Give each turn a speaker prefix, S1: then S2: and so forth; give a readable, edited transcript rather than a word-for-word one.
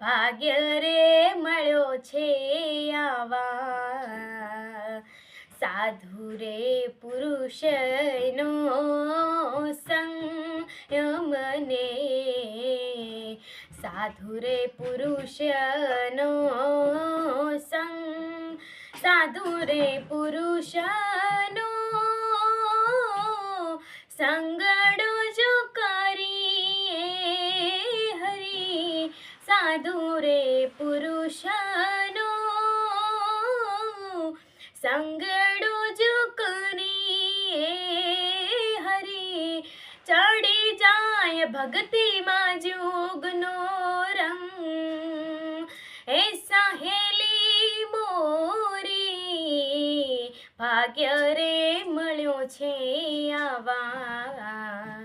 S1: ભાગ્ય રે મળ્યો છે આવા સાધુ રે પુરુષનો સંગ મને સાધુ રે પુરુષનો સંગ સાધુ રે પુરુષનો સંગડો જો કરીએ હરી સાધુ રે પુરુષનો સંગડો જો કરીએ હરી ચડી જાય ભક્તિમાં જોગનો રંગ એ સહેલી મોરી ભાગ્ય રે મળ્યો છે આવા